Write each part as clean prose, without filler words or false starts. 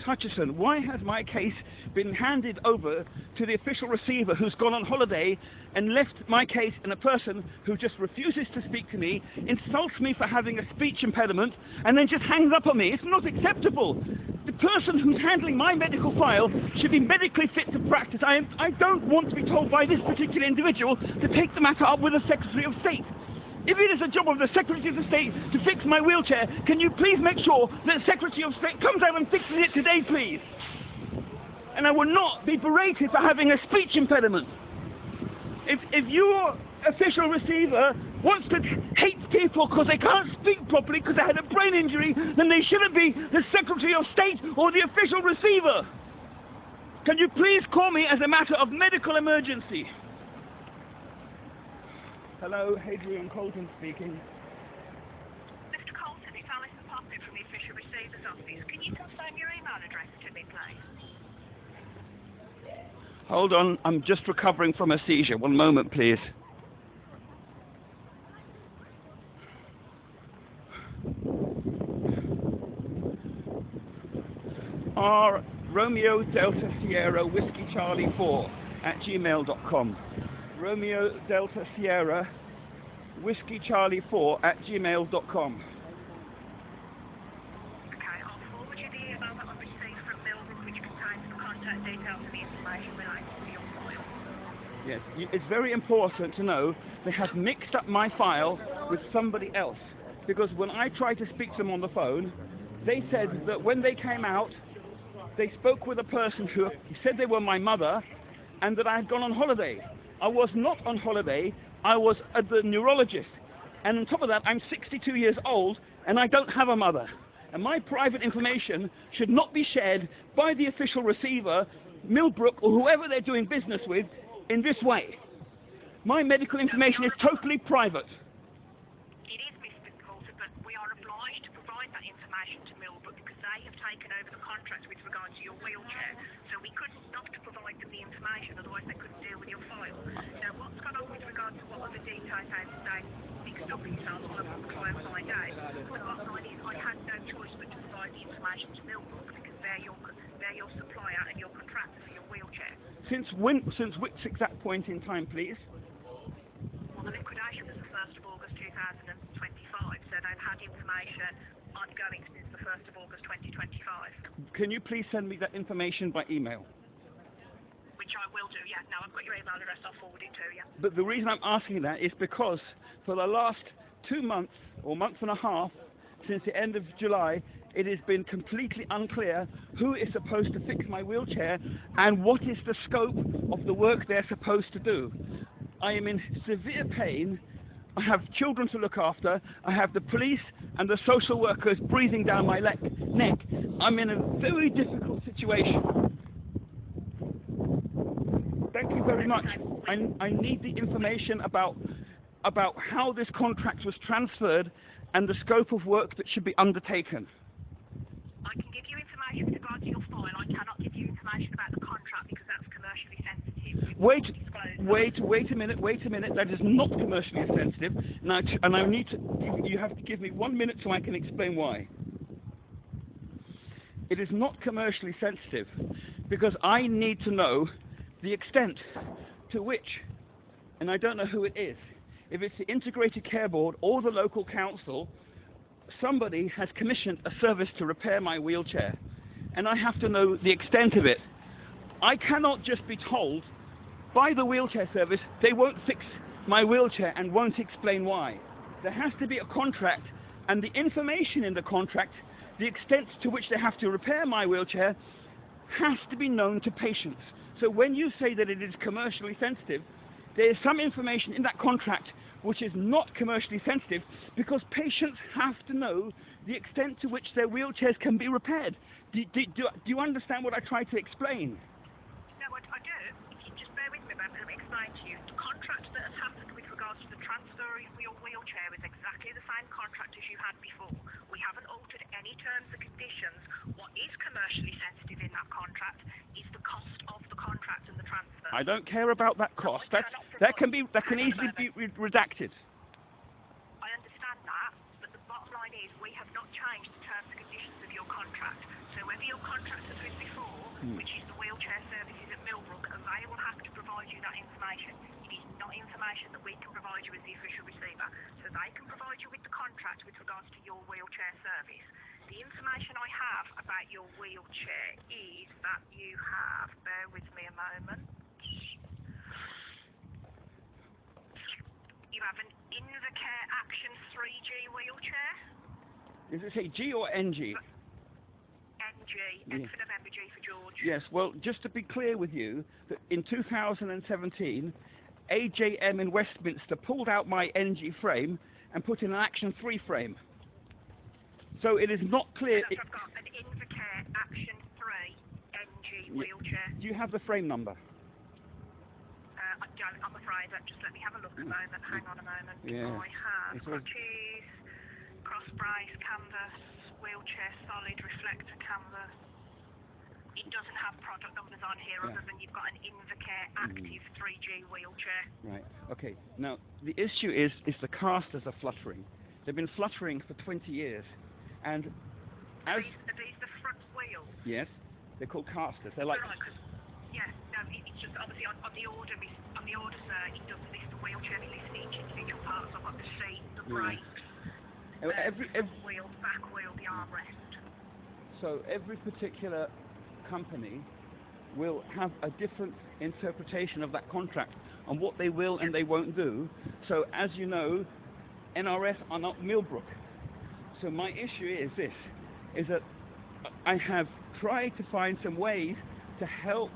Hutchison, why has my case been handed over to the official receiver who's gone on holiday and left my case in a person who just refuses to speak to me, insults me for having a speech impediment, and then just hangs up on me? It's not acceptable. The person who's handling my medical file should be medically fit to practice. I don't want to be told by this particular individual to take the matter up with the Secretary of State. If it is a job of the Secretary of State to fix my wheelchair, can you please make sure that the Secretary of State comes out and fixes it today, please? And I will not be berated for having a speech impediment. If your official receiver wants to hate people because they can't speak properly because they had a brain injury, then they shouldn't be the Secretary of State or the official receiver. Can you please call me as a matter of medical emergency? Hello, Hadrian Colton speaking. Mr. Colton, it's Alison Poppitt from the official receiver's office. Can you confirm your email address to me, please? Hold on, I'm just recovering from a seizure. One moment, please. R Romeo Delta Sierra Whiskey Charlie 4 at gmail.com. Romeo Delta Sierra Whiskey Charlie 4 at gmail.com. Okay, I'll forward you the email that I received from Millbrook, which contains the contact details and the information related to your file. Yes, it's very important to know they have mixed up my file with somebody else, because when I tried to speak to them on the phone, they said that when they came out, they spoke with a person who said they were my mother and that I had gone on holiday. I was not on holiday, I was at the neurologist. And on top of that, I'm 62 years old and I don't have a mother. And my private information should not be shared by the official receiver, Millbrook, or whoever they're doing business with in this way. My medical information is totally private. It is, Mr. Colton, but we are obliged to provide that information to Millbrook because they have taken over the contract with regard to your wheelchair. So we couldn't not provide them the information, otherwise they couldn't deal with your file. Now, what's gone on with regard to what other details they mixed up in yourself, I will try and find out. But the bottom line is I had no choice but to provide the information to Millbrook because they're your supplier and your contractor for your wheelchair. Since which exact point in time, please? Well, the liquidation was the 1st of August 2025, so they've had information ongoing since the 1st of August 2025. Can you please send me that information by email? Which I will do, yeah. Now I've got your email address, I'll forward it to you. But the reason I'm asking that is because for the last 2 months or month and a half, since the end of July, it has been completely unclear who is supposed to fix my wheelchair and what is the scope of the work they're supposed to do. I am in severe pain. I have children to look after. I have the police and the social workers breathing down my neck. I'm in a very difficult situation. Thank you very much. I need the information about how this contract was transferred and the scope of work that should be undertaken. I can give you information with regard to your file. I cannot give you information about the contract because that's commercially sensitive. Wait a minute. That is not commercially sensitive. And I need to. You have to give me 1 minute so I can explain why. It is not commercially sensitive because I need to know the extent to which, and I don't know who it is, if it's the Integrated Care Board or the local council, somebody has commissioned a service to repair my wheelchair, and I have to know the extent of it. I cannot just be told by the wheelchair service they won't fix my wheelchair and won't explain why. There has to be a contract, and the information in the contract, the extent to which they have to repair my wheelchair, has to be known to patients. So when you say that it is commercially sensitive, there is some information in that contract which is not commercially sensitive because patients have to know the extent to which their wheelchairs can be repaired. Do you understand what I try to explain? No, I do. If you just bear with me, let me explain to you. The contract that has happened with regards to the transfer of your wheelchair is exactly the same contract as you had before. We haven't altered any terms and conditions. What is commercially sensitive in that contract is the cost of the contract and the transfer. I don't care about that cost. That can easily be redacted. I understand that, but the bottom line is we have not changed the terms and conditions of your contract. So whoever your contract was with before, which is the wheelchair services at Millbrook, and they will have to provide you that information. It is not information that we can provide you as the official receiver. So they can provide you with the contract with regards to your wheelchair service. The information I have about your wheelchair is that you have, bear with me a moment, you have an Invacare Action 3G wheelchair. Does it say G or NG? NG, N for November, G for George. Yes, well, just to be clear with you, that in 2017, AJM in Westminster pulled out my NG frame and put in an Action 3 frame. So it is not clear... I've got an Invacare Action 3 NG wheelchair. Do you have the frame number? I don't, I'm afraid. Just let me have a look a moment. Hang on a moment. Yeah. I have crutches, cross brace, canvas, wheelchair solid, reflector canvas. It doesn't have product numbers on here other than you've got an Invacare Active 3G wheelchair. Right. Okay. Now, the issue is the casters are fluttering. They've been fluttering for 20 years. And as... Are these the front wheels? Yes. They're called casters. They're like... Right, it's just obviously on the order, sir, it doesn't list the wheelchair, it lists each individual parts. I've got the seat, the brakes, every wheel, back wheel, the armrest. So every particular company will have a different interpretation of that contract on what they will and they won't do. So as you know, NRS are not Millbrook. So my issue is this, is that I have tried to find some ways to help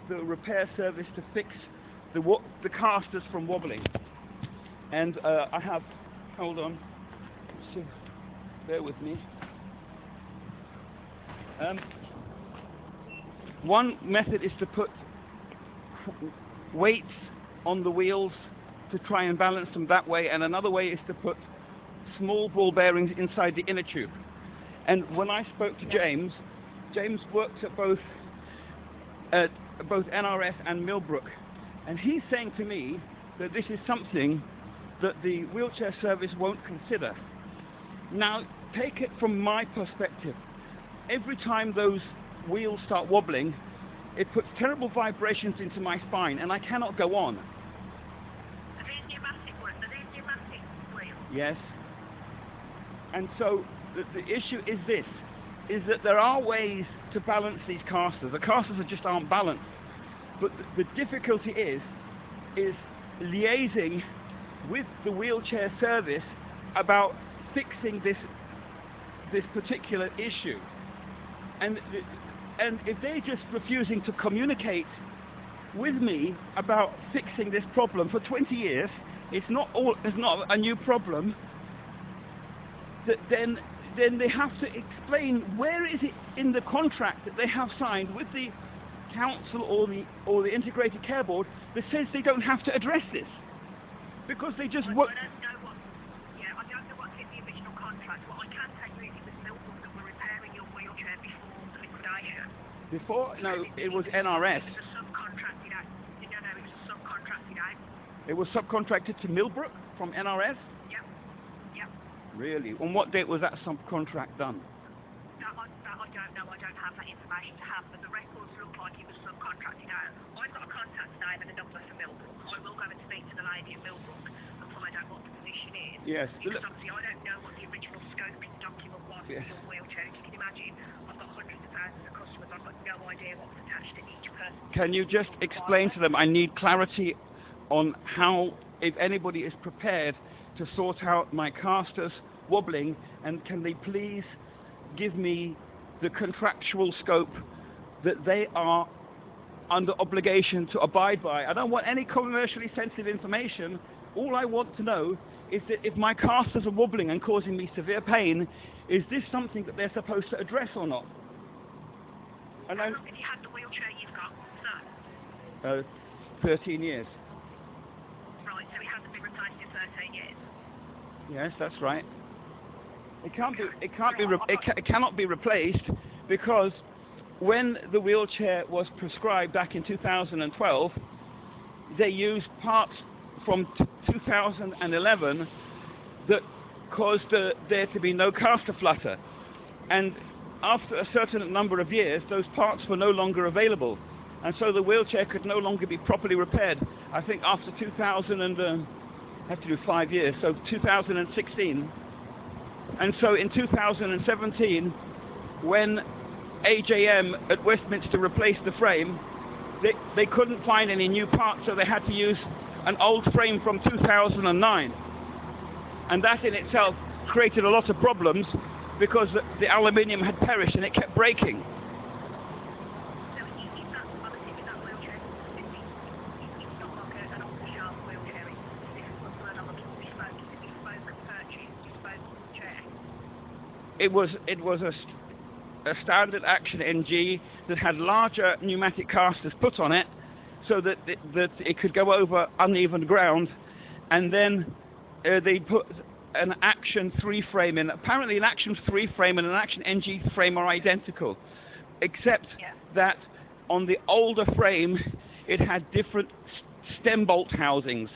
the repair service to fix the casters from wobbling. And I have, hold on, so bear with me. One method is to put weights on the wheels to try and balance them that way, and another way is to put small ball bearings inside the inner tube. And when I spoke to James works at both NRS and Millbrook, and he's saying to me that this is something that the wheelchair service won't consider. Now, take it from my perspective. Every time those wheels start wobbling, it puts terrible vibrations into my spine, and I cannot go on. Are these pneumatic wheels? Yes. And so the issue is this, is that there are ways to balance these casters. The casters just aren't balanced. But the difficulty is liaising with the wheelchair service about fixing this particular issue. And if they're just refusing to communicate with me about fixing this problem for 20 years, it's not a new problem, then they have to explain where is it in the contract that they have signed with the council or the integrated care board that says they don't have to address this, because they just work. I don't know what's in the original contract. What I can tell you is it was Millbrook that were repairing your wheelchair before the liquidation. Before? No, it was NRS. It was subcontracted out. No, it was subcontracted out. It was subcontracted to Millbrook from NRS? Yep. Really? On what date was that subcontract done? I don't know. I don't have that information to hand, but the records look like it was subcontracted out. I've got a contact name and a number for Millbrook. I will go and speak to the lady at Millbrook and find out what the position is. Yes. Because obviously I don't know what the original scoping document was for your wheelchair. If you can imagine, I've got hundreds of thousands of customers. I've got no idea what was attached to each person. Can you just explain to them, I need clarity on how, if anybody is prepared to sort out my casters wobbling, and can they please give me the contractual scope that they are under obligation to abide by. I don't want any commercially sensitive information. All I want to know is that if my casters are wobbling and causing me severe pain, is this something that they're supposed to address or not? And How long have you had the wheelchair you've got, sir? 13 years. Right, so it hasn't been replaced in 13 years? Yes, that's right. It cannot be replaced, because when the wheelchair was prescribed back in 2012, they used parts from 2011 that caused there to be no caster flutter. And after a certain number of years, those parts were no longer available, and so the wheelchair could no longer be properly repaired. I think after 2000 and I have to do 5 years, so 2016, and so in 2017, when AJM at Westminster replaced the frame, they couldn't find any new parts, so they had to use an old frame from 2009, and that in itself created a lot of problems because the aluminium had perished and it kept breaking. So in that, obviously in that wheelchair, it's not like an off-the-shelf wheelchair, this was another bespoke purchase, bespoke chair. It was a standard Action NG that had larger pneumatic casters put on it so that it could go over uneven ground, and then they put an Action 3 frame in. Apparently an Action 3 frame and an Action NG frame are identical, except that on the older frame it had different stem bolt housings.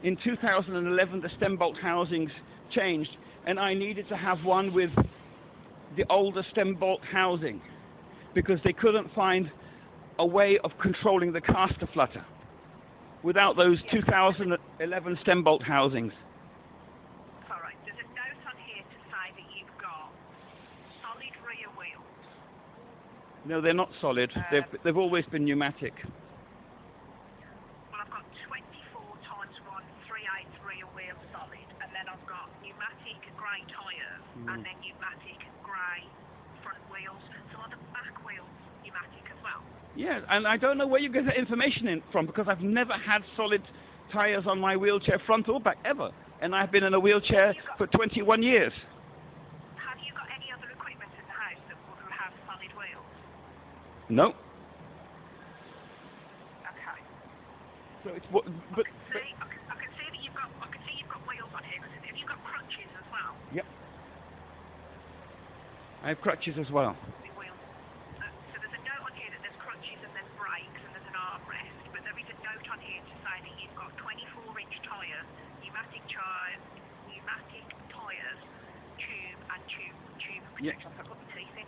In 2011 the stem bolt housings changed, and I needed to have one with the older stem bolt housing because they couldn't find a way of controlling the caster flutter without those 2011 stem bolt housings. Alright, there's a note on here to say that you've got solid rear wheels. No, they're not solid. They've always been pneumatic. Well, I've got 24 times 1 3/8 rear wheel solid, and then I've got pneumatic grey tyres, and then pneumatic grey front wheels. So are the back wheels pneumatic as well? Yeah, and I don't know where you get that information from because I've never had solid tyres on my wheelchair, front or back, ever. And I've been in a wheelchair for 21 years. Have you got any other equipment in the house that will have solid wheels? No. Okay. So it's what, but I can see that you've got. I can see you've got wheels on here. Have you got crutches as well? Yep. I have crutches as well. The wheels. So there's a note on here that there's crutches and there's brakes and there's an armrest, but there is a note on here to say that you've got 24-inch tyres, pneumatic tyres, tube protection. I've got my teeth in,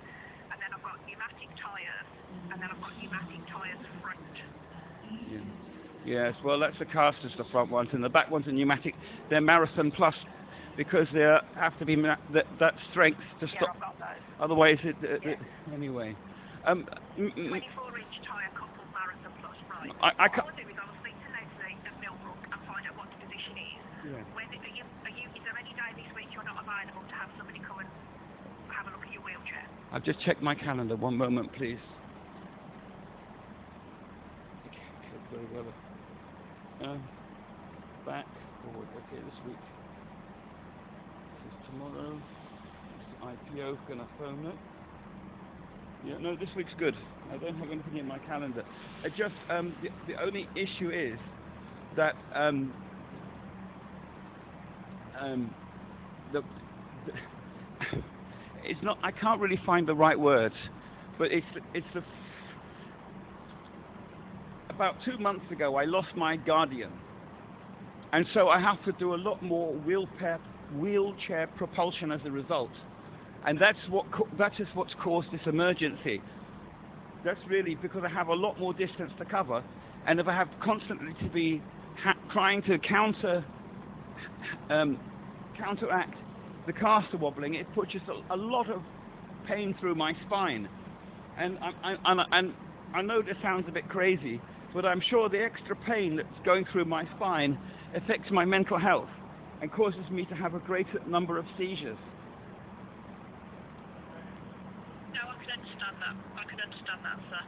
and then I've got pneumatic tyres, and then I've got pneumatic tyres front. Yeah. Yes, well that's the casters, the front ones, and the back ones are pneumatic. They're Marathon Plus because they have to be that strength to stop. I've got those. Otherwise, anyway. 24-inch tyre coupled Marathon Plus, right? I can't. What I'll do is I'll speak to Leslie at Millbrook and find out what the position is. Yeah. Is there any day this week you're not available to have somebody come and have a look at your wheelchair? I've just checked my calendar. One moment, please. Very well. Back, forward. Okay, this week. This is tomorrow. IPO, gonna phone it. Yeah, no, this week's good. I don't have anything in my calendar. It just the only issue is that it's not. I can't really find the right words, but it's the. About 2 months ago, I lost my Guardian, and so I have to do a lot more wheelchair propulsion as a result, and that is what's caused this emergency. That's really because I have a lot more distance to cover, and if I have constantly to be trying to counteract the caster wobbling, it puts just a lot of pain through my spine, and I know this sounds a bit crazy, but I'm sure the extra pain that's going through my spine affects my mental health and causes me to have a greater number of seizures. No, I can understand that, sir.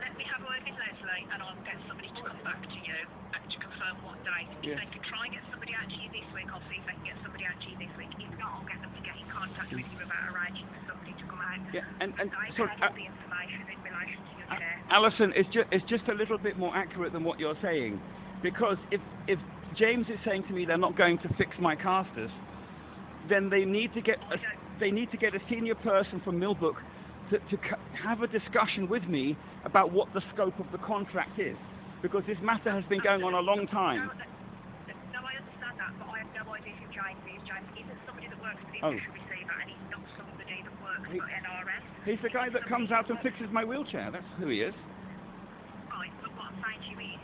Let me have a word with Leslie and I'll get somebody to come back to you and to confirm what date. If they can try and get somebody out to you this week, I'll see if they can get somebody out to you this week. If not, I'll get them to get in contact with you about arranging for somebody to come out. Yeah, and they sorry, have all the information in relation to your chair. Alison, it's just a little bit more accurate than what you're saying, because if James is saying to me they're not going to fix my casters, then they need to get a senior person from Millbrook to have a discussion with me about what the scope of the contract is, because this matter has been going on a long time. No, I understand that, but I have no idea who James is. James isn't somebody that works for the official receiver, and he's not somebody that works works for NRS. He's the guy that comes out and fixes my wheelchair. That's who he is. Right, but what I'm saying to you is,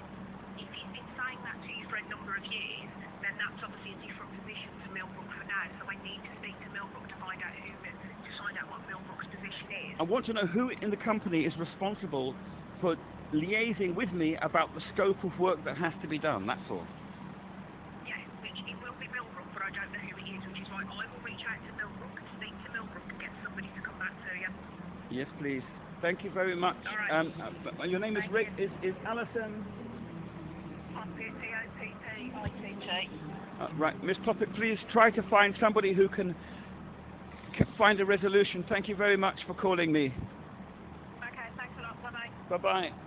if he's been saying that to you for a number of years, then that's obviously a different position to Millbrook for now. So I need to speak to Millbrook to find out what Millbrook's position is. I want to know who in the company is responsible for liaising with me about the scope of work that has to be done. That's all. Yeah, which it will be Millbrook, but I don't know who it is, which is why I will reach out to Millbrook and speak to Millbrook and get somebody to come back to you. Yes, please. Thank you very much. All right. Your name is Rick. Is Alison? Poppitt, Poppitt. Right, Miss Poppitt, please try to find somebody who can find a resolution. Thank you very much for calling me. Okay, thanks a lot. Bye-bye. Bye-bye.